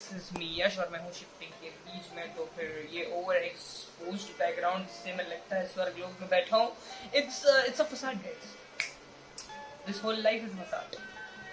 यश और मैं हूँ शिफ्टिंग के बीच में, तो फिर ये ओवर एक्सपोज्ड बैकग्राउंड जिससे मैं लगता है स्वर्ग लोक में बैठा हूँ. इट्स अ फसाद guys. This whole life is facade.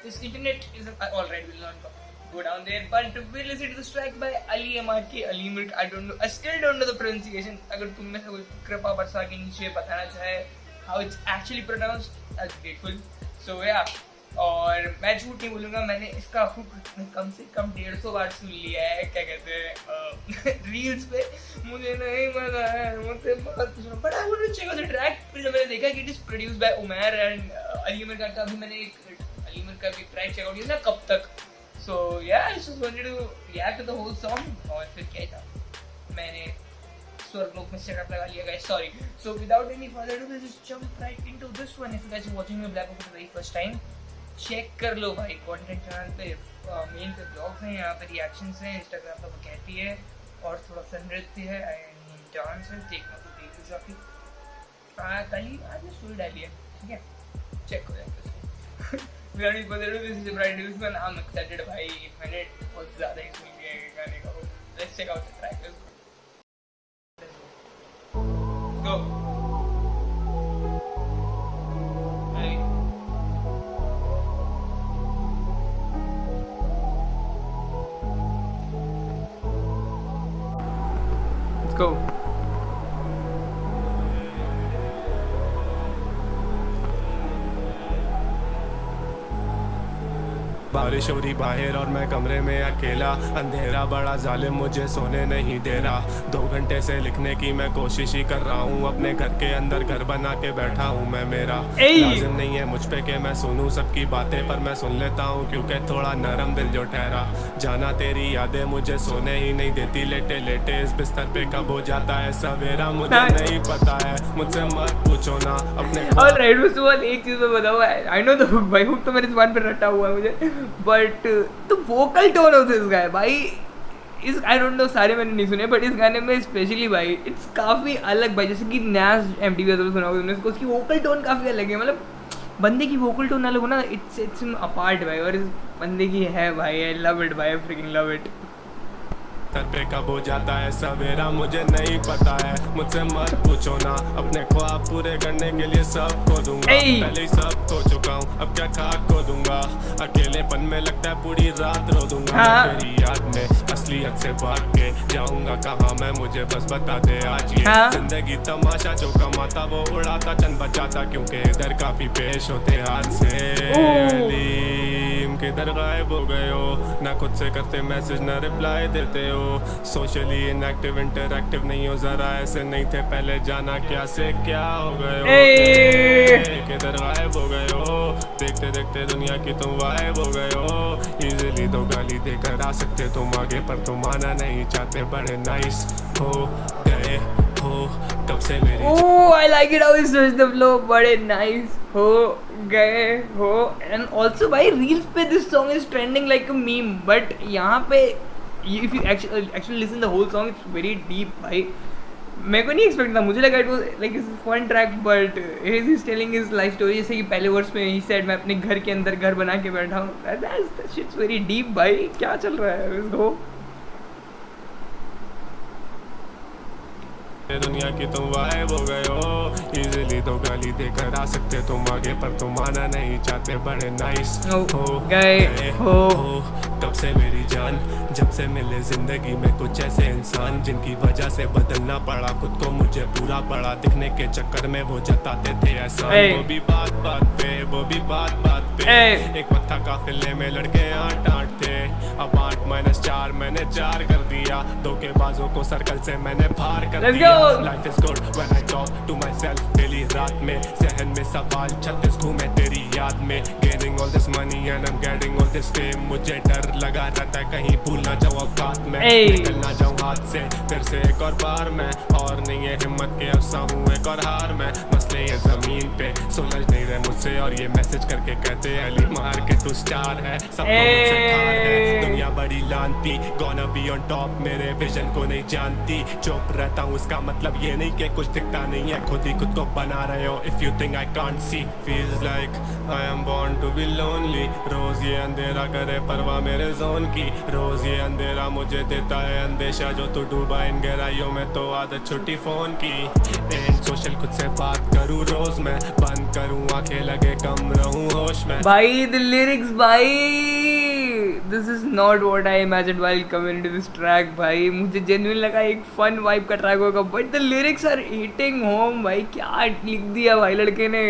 This internet is alright. We'll not go down there. But we'll listen to this track by Ali MRK. Ali Mirk. I don't know. I still don't know the pronunciation. अगर तुम में से कोई कृपा बरसा के नीचे बताना चाहे how it's actually pronounced, I'm grateful. So yeah. और मैं झूठ नहीं बोलूँगा, मैंने इसका हुक कम से कम 150 बार सुन लिया है. क्या कहते हैं रील्स पे. मुझे नहीं मजा है, मुझसे बहुत सुनो. But I want to check out the track. फिर जब मैंने देखा कि it is produced by Umar and Ali Umar का अभी मैंने एक अली उमर का भी ट्रैक चेक आउट किया ना कब तक. So yeah I just wanted to react to the whole song. और फिर क्या था, मैंने स्वर्गलोक में सेटअप लगा लिया guys. Sorry. So without any further do just jump right into this one. If you guys are watching me black for the very first time, check कर लो भाई. कंटेंट चैनल पे मेन पे ब्लॉग्स हैं, यहाँ पे रिएक्शंस हैं, Instagram पे कहती है और थोड़ा सा नृत्य है एंड डांस है. देखना तो देख लो जाके. कल ही आज स्टोरी डाली है, ठीक है, चेक हो जाएगा. गाड़ी बदल दिस इज ब्राइट न्यूज़ का नाम एक्साइटेड भाई. मैंने बहुत ज़्यादा ही सुन लिया है गाने का. Let's check out the track. Go. Go. बारिश हो रही बाहर और मैं कमरे में अकेला. अंधेरा बड़ा जालिम मुझे सोने नहीं दे रहा. 2 घंटे से लिखने की मैं कोशिश ही कर रहा हूँ. अपने घर के अंदर घर बना के बैठा हूँ मैं. मेरा लाजिम नहीं है मुझ पे कि मैं सुनूं सबकी बातें, पर मैं सुन लेता हूँ क्योंकि थोड़ा नरम दिल जो ठहरा. जाना तेरी यादें मुझे सोने ही नहीं देती. लेटे लेटे इस बिस्तर पे कब हो जाता है सवेरा मुझे नहीं पता है. मुझसे मत पूछो ना अपने. ऑलराइट, फर्स्ट ऑफ ऑल एक चीज मैं बताऊँ, आई नो द हुक भाई. हुक तो मेरे जुबान पे रटा हुआ है मुझे. But the vocal tone of this guy भाई इस आई डोंट नो, सारे मैंने नहीं सुने बट इस गाने में स्पेशली भाई इट्स काफ़ी अलग भाई. जैसे कि नैज MTV सुना होगा तुमने उसको, उसकी वोकल टोन काफ़ी अलग है. मतलब बंदे की वोकल टोन अलग हो ना, इट्स अपार्ट भाई. और इस बंदे की है भाई, आई लव इट भाई, फ्रिकिंग लव इट. सर पे कब हो जाता है सवेरा मुझे नहीं पता है. मुझसे मत पूछो ना अपने ख्वाब पूरे करने के लिए सब खो दूंगा. पहले ही सब खो चुका हूँ, अब क्या खाक खो दूंगा. अकेलेपन में लगता है पूरी रात रो दूंगा. मैं तेरी याद में असलियत से भाग के जाऊंगा कहाँ मैं, मुझे बस बता दे आज. ये जिंदगी तमाशा जो कमाता वो उड़ाता चंद बचाता, क्योंकि इधर काफी पेश होते हाथ से. किधर गायब हो गए हो, ना खुद से करते मैसेज ना रिप्लाई देते हो. सोशली इनएक्टिव इंटरएक्टिव नहीं हो, जरा ऐसे नहीं थे पहले. जाना क्या से क्या हो गए हो, किधर गायब हो गए हो. देखते देखते दुनिया की तुम गायब हो गए हो. इजीली तो गाली देकर आ सकते तुम आगे, पर तुम आना नहीं चाहते. बड़े नाइस हो गए हो कब से मेरी. Oh I like it how is the flow. बड़े नाइस हो गए हो. एंड ऑल्सो भाई रील्स पे this song is trending like a meme. But यहाँ पे if you actually listen the whole song it's very deep भाई. मेरे को नहीं एक्सपेक्ट था, मुझे लगा it was like it's fun track. But he is telling his life story. जैसे कि पहले वर्स में ही सेड मैं अपने घर के अंदर घर बना के बैठा हूँ. दैट्स शिट्स वेरी डीप भाई. क्या चल रहा है इसको. दुनिया की तुम गायब हो गए हो. इजीली तो गाली देकर आ सकते तुम आगे, पर तुम आना नहीं चाहते. बड़े नाइस हो गए हो कब से मेरी जान. जब से मिले जिंदगी में कुछ ऐसे इंसान जिनकी वजह से बदलना पड़ा खुद को. मुझे पूरा पड़ा दिखने के चक्कर में वो जताते थे ऐसा. वो भी बात बात पे, वो भी बात बात पे. एक वक्त था काफिले में लड़के 8-8 थे. अब 8-4 मैंने 4 कर दिया. धोखेबाजों को सर्कल से मैंने बाहर कर दिया. Life is good when I talk to myself daily. रात में सहन में सवाल 36 घूमे तेरी याद में. Gaining all this money and I'm getting all this fame. मुझे डर लगा रहता है कहीं भूल ना जाऊँ औकात में, निकल ना जाऊँ हाथ से फिर से एक और बार मैं. और नहीं है हिम्मत के अफसा हूँ एक और हार में. मसले ये जमीन पे सुलझ नहीं रहे मुझसे, और ये मैसेज करके कहते अली मार के तू स्टार है. सब मुझसे खार है दुनिया बड़ी लानती. Gonna be on top मेरे विजन को नहीं जानती. चुप रहता हूँ उसका मतलब ये नहीं कि कुछ दिखता नहीं है. खुद ही खुद को बना रहे हो. If you think I can't see, feels like I am born to be lonely. रोज ये अंधेरा करे परवाह में मेरे जोन की। रोज ये अंधेरा मुझे देता है अंदेशा, जो तू डूबा इन गहराइयों में तो आदत छुट्टी फोन की। एंड सोशल खुद से बात करूं रोज मैं, बंद करूं आंखें लगे कम रहूं होश में। भाई the lyrics भाई, this is not what I imagined while coming into this track भाई। मुझे genuine लगा एक fun vibe का track होगा, but the lyrics are hitting home भाई। क्या लिख दिया भाई लड़के ने।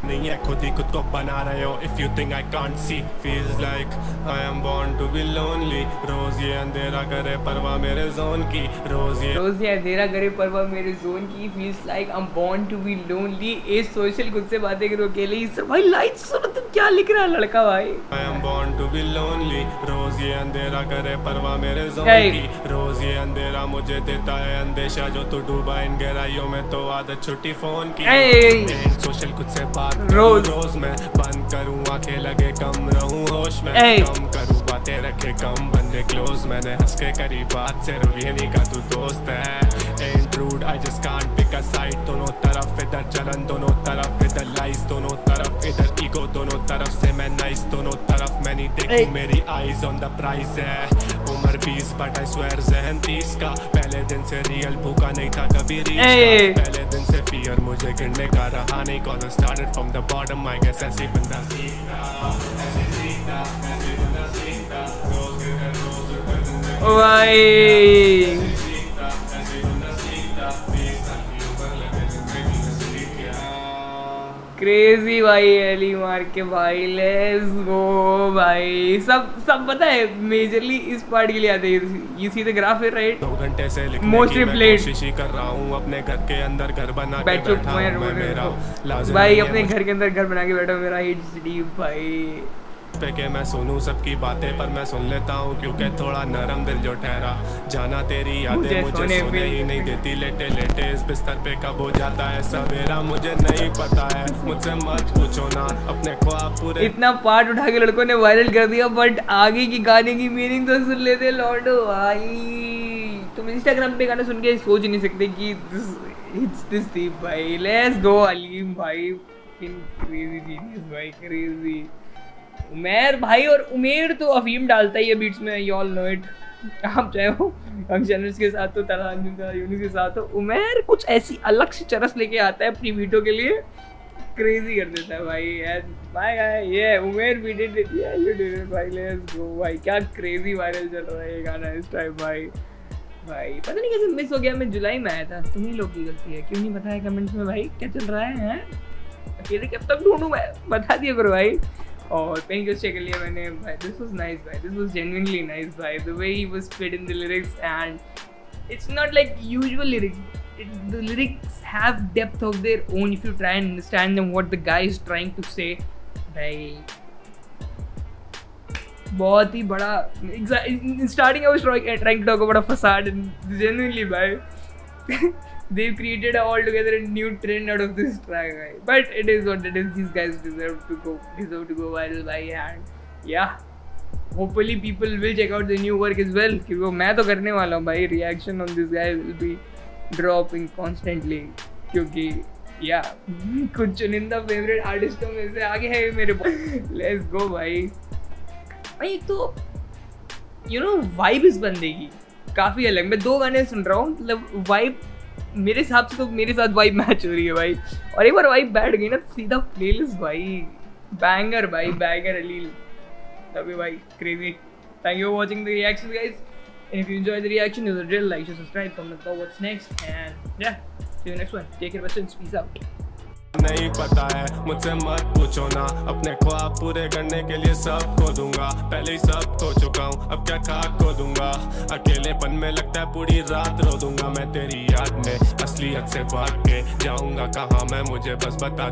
नहीं है खुद ही खुद को बना रहे हो। If you think I can't see, feels like I am born to be lonely। रोज ये अंधेरा करे परवाह मेरे जोन की। रोज ये अंधेरा करे परवाह मेरे जोन की। feels like I'm born to be lonely। A social खुद से बातें करो अकेले ही। सर भाई लाइट सुनो तुम क्या लिख रहा है लड़का भाई। I am born to be lonely। रोज ये अंधेरा करे परवाह मेरे जोन की। रोज ये अंधेरा मुझे देता है अंदेशा, जो तू डूबा इन गहराइयों में तो आदत छुट्टी फोन की। सोशल खुद से बात रोज मैं, बंद करूं आंखें लगे कम रहूं होश में। कम करूं बातें रखे कम बंदे क्लोज, मैंने हंस के करी बात सिर्फ ये नहीं का तू दोस्त है। Ain't rude, I just can't pick a side। दोनों तरफ इधर जलन, दोनों तरफ इधर लाइस, दोनों तरफ इधर ईगो, दोनों तरफ से मैं नाइस, दोनों तरफ मैं नहीं देखूं मेरी आईज ऑन द प्राइस है। उम्र 20 बट आई स्वेयर ज़हन 30 का। पहले दिन से रियल भूखा नहीं था कभी रीच का। पहले दिन से फियर मुझे गिरने का रहा नहीं, cause I started from the bottom। I guess ऐसे बंदा सीखता, ऐसे सीखता, ऐसे बंदा सीखता। रोज गिर रोज उठकर ओ भाई सीखता, ऐसे बंदा सीखता। 20 साल की उम्र लगे जिंदगी में सीख गया। क्रेजी भाई एली मार के भाई। लेट्स गो भाई। सब पता है मेजरली इस पार्ट के लिए आते हैं। यू सी द ग्राफ है राइट। 2 घंटे से लिखने Most की मैं replayed। कोशिश ही कर रहा हूँ, अपने घर के अंदर घर बना के बैठो बैठा हूँ मैं। मेरा लाजिम भाई नहीं है अपने घर के अंदर घर बना के बैठो मेरा HD भाई। पे के मैं सुनूं सबकी बातें, पर मैं सुन लेता हूँ क्योंकि थोड़ा नरम दिल जो ठहरा। जाना तेरी यादें मुझे सोने ही नहीं देती, लेटे लेटे इस बिस्तर पे कब हो जाता है सवेरा मुझे नहीं पता है। मुझसे मत पूछो ना अपने ख्वाब पूरे। इतना पार्ट उठा के लड़कों ने वायरल कर दिया, बट आगे की गाने की मीनिंग तो सुन लेते लौटो भाई। तुम इंस्टाग्राम पे गाना सुन के सोच नहीं सकते कि इट्स दिस दीप भाई। लेट्स गो अलीम भाई, क्रेजी जीनियस भाई, क्रेजी। उमेर भाई, और उमेर तो अफीम डालता ही है बीट्स में, यू ऑल नो इट। आप चाहे हो फंक्शनर्स के साथ हो, यूनिस के साथ हो, उमेर कुछ ऐसी अलग सी चरस लेके आता है अपनी बीटों के लिए, क्रेजी कर देता है भाई। भाई ये उमेर भी डिड इट, या यू डिड इट भाई। लेट्स गो भाई। क्या क्रेजी वायरल चल रहा है ये गाना इस टाइम भाई। पता नहीं कैसे मिस हो गया। मैं जुलाई में आया था। तुम्ही लोग की गलती है, क्यों नहीं बताया कमेंट्स में भाई क्या चल रहा है? अकेले कब तक ढूंढूं मैं, बता दिया करो भाई। और पेन क्वेश्चन के लिए मैंने भाई, दिस वाज नाइस भाई, दिस वाज जेन्युइनली नाइस भाई, the way he was split in the lyrics and it's not like usual lyrics. The lyrics have depth of their own if you try and understand them, what the guy is trying to say भाई। बहुत ही बड़ा in starting I was trying to talk about a facade, and genuinely भाई they've created altogether a new trend out of this track guy, but it is what it is. These guys deserve to go viral भाई, and yeah, hopefully people will check out the new work as well, क्योंकि मैं तो करने वाला हूँ भाई। reaction on this guy will be dropping constantly, क्योंकि या कुछ चुनिंदा फेवरेट आर्टिस्टों में से आगे है मेरे। लेट्स गो भाई। एक तो यू नो वाइब इस बंदे की काफ़ी अलग। मैं 2 गाने सुन रहा हूँ, मतलब वाइब मेरे हिसाब से तो मेरे साथ वाइब मैच हो रही है भाई। और एक बार वाइब बैठ गई ना सीधा प्लेलिस्ट भाई बैंगर भाई, बैंगर अलील तभी भाई crazy. Thank you for watching the reactions guys, and if you enjoy the reaction, you will like, share, subscribe, comment about what's next, and yeah, see you next one. Take care, best, peace out. नहीं पता है मुझसे मत पूछो ना, अपने ख्वाब पूरे करने के लिए सब खो दूंगा। पहले ही सब खो चुका हूँ, अब क्या खाक खो दूंगा। अकेलेपन में लगता है पूरी रात रो दूंगा मैं तेरी याद में, असलियत से भाग के जाऊंगा कहाँ मैं, मुझे बस बता दे।